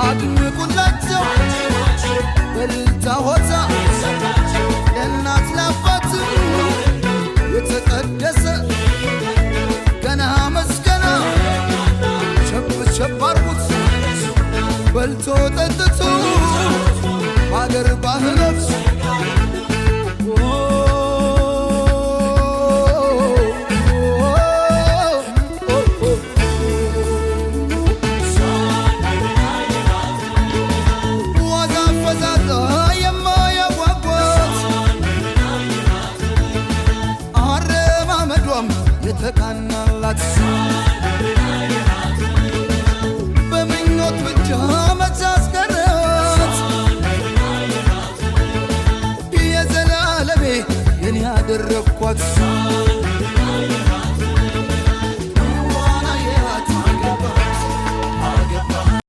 አድንቁላቸው በልልታ ሆታ ለእናት ለአባት የተቀደሰ ገና መስገና ሸብ ሸብ አርጉት በልቶ ጠጥቶ ሀገር ባህሎት የተቃናላት በምኞት ብቻ መቻስቀረት የዘላለሜ የኔ ያደረግኳት